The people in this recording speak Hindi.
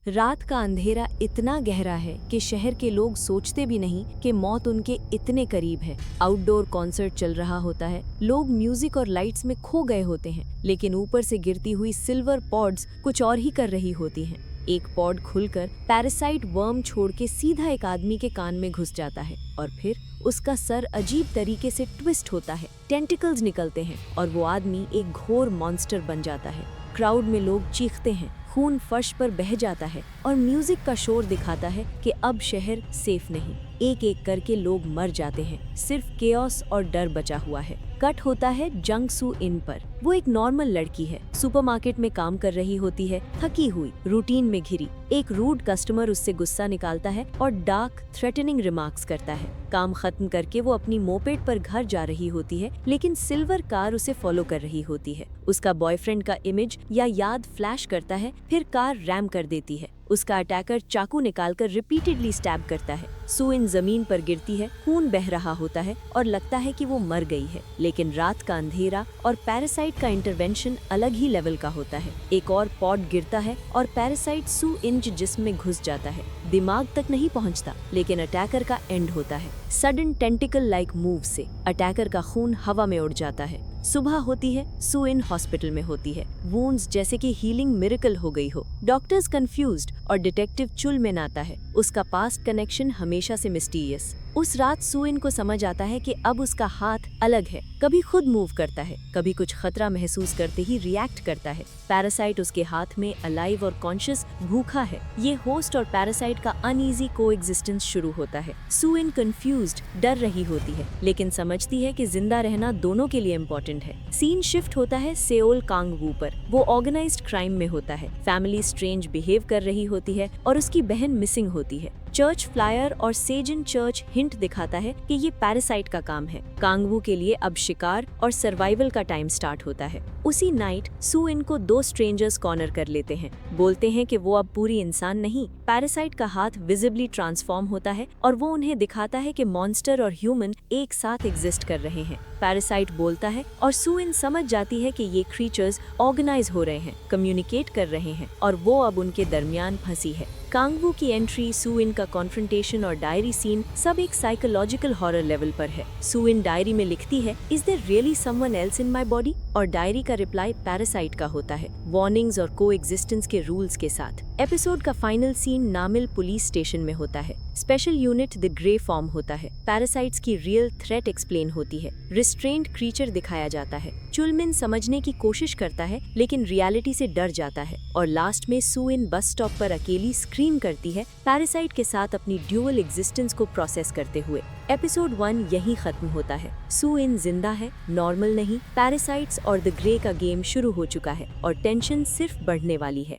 रात का अंधेरा इतना गहरा है कि शहर के लोग सोचते भी नहीं कि मौत उनके इतने करीब है। आउटडोर कॉन्सर्ट चल रहा होता है, लोग म्यूजिक और लाइट्स में खो गए होते हैं, लेकिन ऊपर से गिरती हुई सिल्वर पॉड्स कुछ और ही कर रही होती हैं। एक पॉड खुलकर पैरासाइट वर्म छोड़ के सीधा एक आदमी के कान में घुस जाता है और फिर उसका सर अजीब तरीके से ट्विस्ट होता है, टेंटिकल्स निकलते हैं और वो आदमी एक घोर मॉन्स्टर बन जाता है। क्राउड में लोग चीखते हैं, खून फर्श पर बह जाता है और म्यूजिक का शोर दिखाता है कि अब शहर सेफ नहीं। एक एक करके लोग मर जाते हैं, सिर्फ केओस और डर बचा हुआ है। कट होता है जंग सू इन पर। वो एक नॉर्मल लड़की है, सुपरमार्केट में काम कर रही होती है, थकी हुई, रूटीन में घिरी। एक रूड कस्टमर उससे गुस्सा निकालता है और डार्क थ्रेटनिंग रिमार्क्स करता है। काम खत्म करके वो अपनी मोपेड पर घर जा रही होती है, लेकिन सिल्वर कार उसे फॉलो कर रही होती है। उसका बॉयफ्रेंड का इमेज या याद फ्लैश करता है, फिर कार रैम कर देती है। उसका अटैकर चाकू निकालकर रिपीटेडली स्टैब करता है। सू इन जमीन पर गिरती है, खून बह रहा होता है और लगता है कि वो मर गई है। लेकिन रात का अंधेरा और पैरासाइट का इंटरवेंशन अलग ही लेवल का होता है। एक और पॉड गिरता है और पैरासाइट सू इन जिस्म में घुस जाता है। दिमाग तक नहीं पहुंचता, लेकिन अटैकर का एंड होता है। सडन टेंटिकल लाइक मूव से अटैकर का खून हवा में उड़ जाता है। सुबह होती है, सू इन हॉस्पिटल में होती है। वुंड्स जैसे कि हीलिंग मिरेकल हो गई हो। डॉक्टर्स कंफ्यूज्ड और डिटेक्टिव चुल में नाता है। उसका पास्ट कनेक्शन हमेशा से मिस्टीरियस। उस रात सू इन को समझ आता है कि अब उसका हाथ अलग है। कभी खुद मूव करता है, कभी कुछ खतरा महसूस करते ही रिएक्ट करता है। पैरासाइट उसके हाथ में अलाइव और कॉन्शियस भूखा है। ये होस्ट और पैरासाइट का अनईजी कोएग्जिस्टेंस शुरू होता है। सू इन कंफ्यूज्ड, डर रही होती है, लेकिन समझती है कि जिंदा रहना दोनों के लिए इम्पोर्टेंट है। सीन शिफ्ट होता है सेओल कांगवू पर। वो ऑर्गेनाइज्ड क्राइम में होता है। फैमिली स्ट्रेंज बिहेव कर रही होती है और उसकी बहन मिसिंग होती है। चर्च फ्लायर और सेजन चर्च हिंट दिखाता है कि ये पैरासाइट का काम है। कांगवू के लिए अब शिकार और सर्वाइवल का टाइम स्टार्ट होता है। उसी नाइट सू इन को दो स्ट्रेंजर्स कॉर्नर कर लेते हैं। बोलते हैं कि वो अब पूरी इंसान नहीं। पैरासाइट का हाथ विजिबली ट्रांसफॉर्म होता है और वो उन्हें दिखाता है कि मॉन्स्टर और ह्यूमन एक साथ एग्जिस्ट कर रहे हैं। पैरासाइट बोलता है और सू इन समझ जाती है कि ये क्रीचर्स ऑर्गेनाइज हो रहे हैं, कम्युनिकेट कर रहे हैं और वो अब उनके दरमियान फंसी है। कांगवू की एंट्री, सू इन का कॉन्फ्रंटेशन और डायरी सीन सब एक साइकोलॉजिकल हॉरर लेवल पर है। सू इन डायरी में लिखती है, is there really someone else in my body? और डायरी का रिप्लाई पैरासाइट का होता है, वार्निंग्स और कोएग्जिस्टेंस के रूल्स के साथ। एपिसोड का फाइनल सीन नामिल पुलिस स्टेशन में होता है। Special unit the grey form होता है। पैरासाइट्स की रियल थ्रेट एक्सप्लेन होती है। रिस्ट्रेंड क्रीचर दिखाया जाता है। चुलमिन समझने की कोशिश करता है, लेकिन रियलिटी से डर जाता है और लास्ट में सू इन बस स्टॉप पर अकेली स्क्रीम करती है, पैरासाइट के साथ अपनी ड्यूअल एग्जिस्टेंस को प्रोसेस करते हुए। एपिसोड 1 यहीं खत्म होता है। सू इन जिंदा है, नॉर्मल नहीं। पैरासाइट्स और द ग्रे का गेम शुरू हो चुका है और टेंशन सिर्फ बढ़ने वाली है।